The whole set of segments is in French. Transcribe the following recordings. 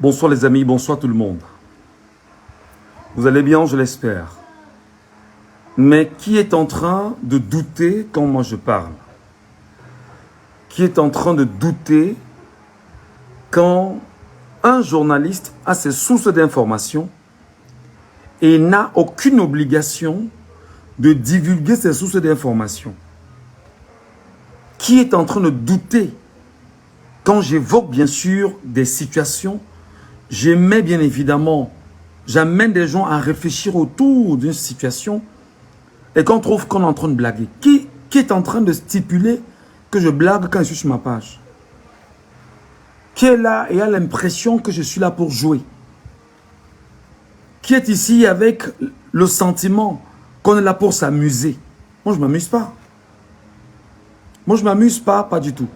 Bonsoir les amis, bonsoir tout le monde. Vous allez bien, je l'espère. Mais qui est en train de douter quand moi je parle? Qui est en train de douter quand un journaliste a ses sources d'information et n'a aucune obligation de divulguer ses sources d'information? Qui est en train de douter quand j'évoque bien sûr des situations? J'aimais bien évidemment, j'amène des gens à réfléchir autour d'une situation et qu'on trouve qu'on est en train de blaguer. Qui est en train de stipuler que je blague quand je suis sur ma page? Qui est là et a l'impression que je suis là pour jouer? Qui est ici avec le sentiment qu'on est là pour s'amuser? Moi, je ne m'amuse pas. Moi, je ne m'amuse pas, pas du tout.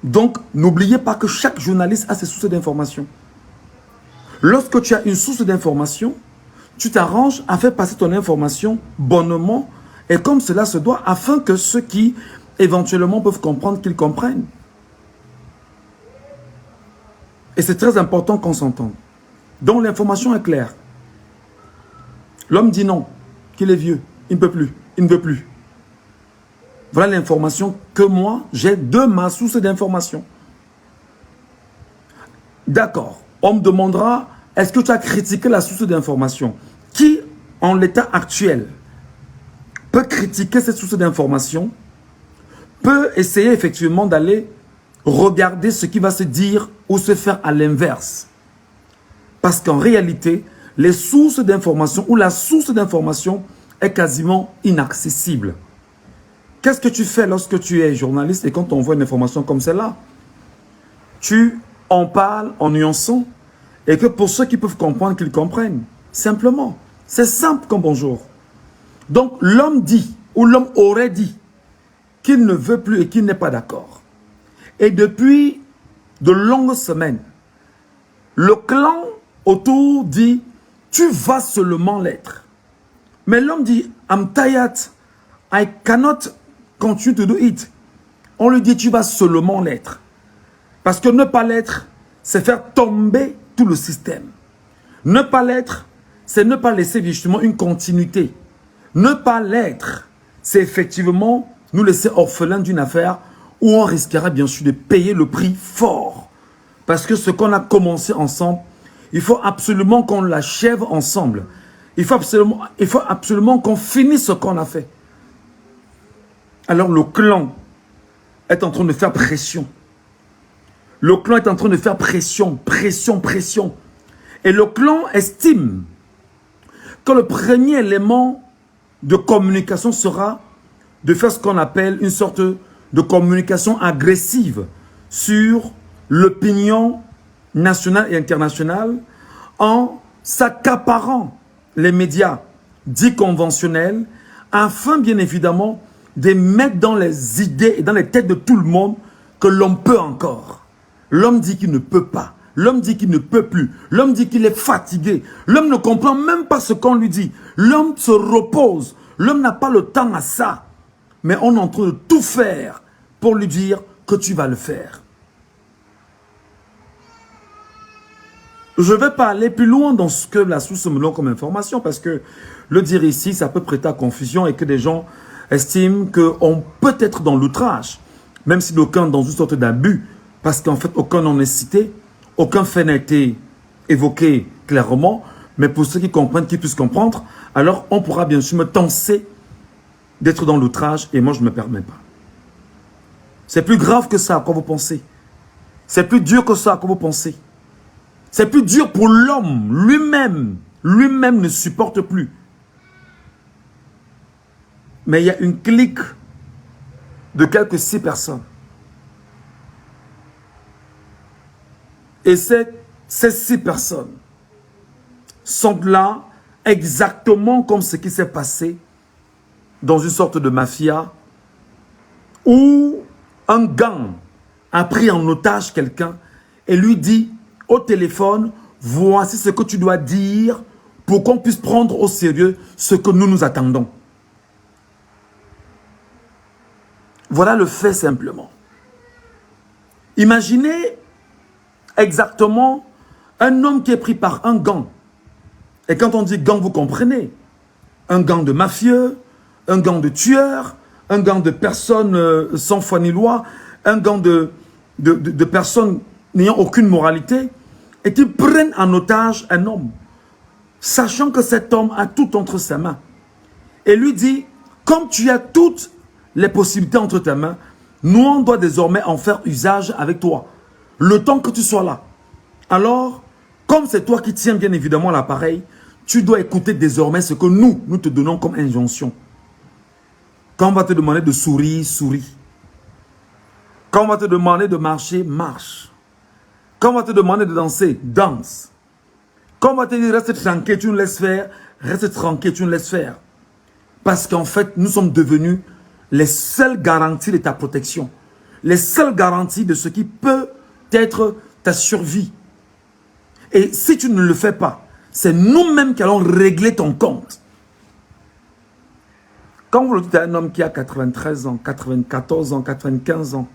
Donc, n'oubliez pas que chaque journaliste a ses sources d'information. Lorsque tu as une source d'information, tu t'arranges à faire passer ton information bonnement et comme cela se doit, afin que ceux qui éventuellement peuvent comprendre, qu'ils comprennent. Et c'est très important qu'on s'entende. Donc, l'information est claire. L'homme dit non, qu'il est vieux, il ne peut plus, il ne veut plus. Voilà l'information que moi, j'ai de ma source d'information. D'accord. On me demandera, est-ce que tu as critiqué la source d'information? Qui, en l'état actuel, peut critiquer cette source d'information, peut essayer effectivement d'aller regarder ce qui va se dire ou se faire à l'inverse. Parce qu'en réalité, les sources d'information ou la source d'information est quasiment inaccessible. Qu'est-ce que tu fais lorsque tu es journaliste et quand on voit une information comme celle-là? Tu en parles en nuançant et que pour ceux qui peuvent comprendre, qu'ils comprennent. Simplement. C'est simple comme bonjour. Donc l'homme dit, ou l'homme aurait dit, qu'il ne veut plus et qu'il n'est pas d'accord. Et depuis de longues semaines, le clan autour dit, tu vas seulement l'être. Mais l'homme dit, I'm tired, I cannot continue to do it. On lui dit, tu vas seulement l'être. Parce que ne pas l'être, c'est faire tomber tout le système. Ne pas l'être, c'est ne pas laisser justement une continuité. Ne pas l'être, c'est effectivement nous laisser orphelins d'une affaire où on risquera bien sûr de payer le prix fort. Parce que ce qu'on a commencé ensemble, il faut absolument qu'on l'achève ensemble. Il faut absolument qu'on finisse ce qu'on a fait. Alors le clan est en train de faire pression. Le clan est en train de faire pression, pression, pression. Et le clan estime que le premier élément de communication sera de faire ce qu'on appelle une sorte de communication agressive sur l'opinion nationale et internationale en s'accaparant les médias dits conventionnels afin bien évidemment de mettre dans les idées et dans les têtes de tout le monde que l'on peut encore. L'homme dit qu'il ne peut pas. L'homme dit qu'il ne peut plus. L'homme dit qu'il est fatigué. L'homme ne comprend même pas ce qu'on lui dit. L'homme se repose. L'homme n'a pas le temps à ça. Mais on est en train de tout faire pour lui dire que tu vas le faire. Je ne vais pas aller plus loin dans ce que la source me donne comme information parce que le dire ici, ça peut prêter à confusion et que des gens estiment qu'on peut être dans l'outrage, même si d'aucuns dans une sorte d'abus, parce qu'en fait, aucun n'en est cité, aucun fait n'a été évoqué clairement, mais pour ceux qui comprennent, qui puissent comprendre, alors on pourra bien sûr me tenser d'être dans l'outrage et moi je ne me permets pas. C'est plus grave que ça, à quoi vous pensez. C'est plus dur que ça, à quoi vous pensez. C'est plus dur pour l'homme lui-même. Lui-même ne supporte plus. Mais il y a une clique de quelques 6 personnes. Et ces 6 personnes sont là exactement comme ce qui s'est passé dans une sorte de mafia où un gang a pris en otage quelqu'un et lui dit au téléphone, voici ce que tu dois dire pour qu'on puisse prendre au sérieux ce que nous attendons. Voilà le fait simplement. Imaginez exactement un homme qui est pris par un gang. Et quand on dit gang, vous comprenez. Un gang de mafieux, un gang de tueurs, un gang de personnes sans foi ni loi, un gang de personnes n'ayant aucune moralité, et qui prennent en otage un homme, sachant que cet homme a tout entre ses mains. Et lui dit, comme tu as toutes les possibilités entre tes mains, nous on doit désormais en faire usage avec toi, le temps que tu sois là. Alors, comme c'est toi qui tiens bien évidemment l'appareil, tu dois écouter désormais ce que nous te donnons comme injonction. Quand on va te demander de sourire, souris. Quand on va te demander de marcher, marche. Quand on va te demander de danser, danse. Quand on va te dire reste tranquille, tu nous laisses faire, reste tranquille, tu nous laisses faire. Parce qu'en fait, nous sommes devenus les seules garanties de ta protection. Les seules garanties de ce qui peut être ta survie. Et si tu ne le fais pas, c'est nous-mêmes qui allons régler ton compte. Quand vous le dites à un homme qui a 93 ans, 94 ans, 95 ans,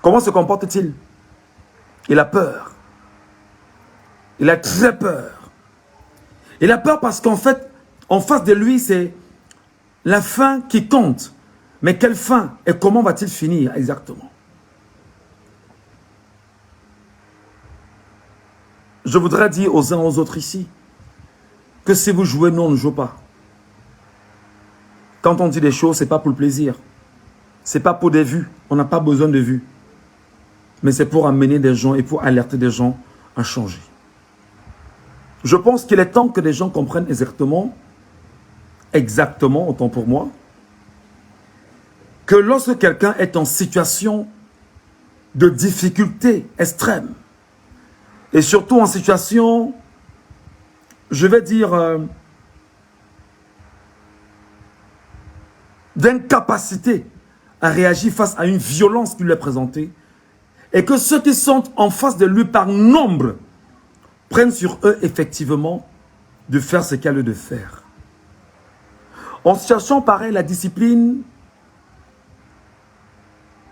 comment se comporte-t-il? Il a peur. Il a très peur. Il a peur parce qu'en fait, en face de lui, c'est la fin qui compte. Mais quelle fin et comment va-t-il finir exactement? Je voudrais dire aux uns aux autres ici que si vous jouez, nous on ne joue pas. Quand on dit des choses, ce n'est pas pour le plaisir. Ce n'est pas pour des vues. On n'a pas besoin de vues. Mais c'est pour amener des gens et pour alerter des gens à changer. Je pense qu'il est temps que les gens comprennent exactement, autant pour moi, que lorsque quelqu'un est en situation de difficulté extrême, et surtout en situation, je vais dire, d'incapacité à réagir face à une violence qui lui est présentée, et que ceux qui sont en face de lui par nombre prennent sur eux effectivement de faire ce qu'il y a lieu de faire. En cherchant pareil la discipline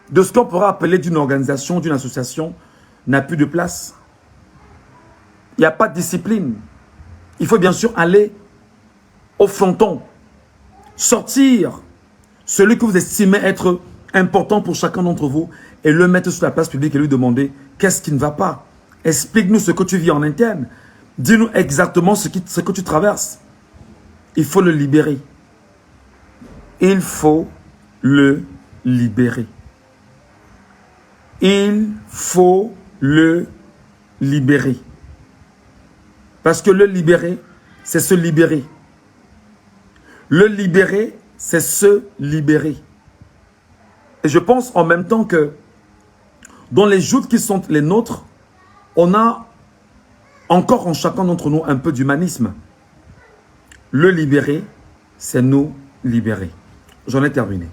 de ce qu'on pourrait appeler d'une organisation, d'une association, n'a plus de place. Il n'y a pas de discipline. Il faut bien sûr aller au fronton, sortir celui que vous estimez être important pour chacun d'entre vous et le mettre sur la place publique et lui demander qu'est-ce qui ne va pas. Explique-nous ce que tu vis en interne. Dis-nous exactement ce que tu traverses. Il faut le libérer. Il faut le libérer. Il faut le libérer. Parce que le libérer, c'est se libérer. Le libérer, c'est se libérer. Et je pense en même temps que dans les joutes qui sont les nôtres, on a encore en chacun d'entre nous un peu d'humanisme. Le libérer, c'est nous libérer. J'en ai terminé.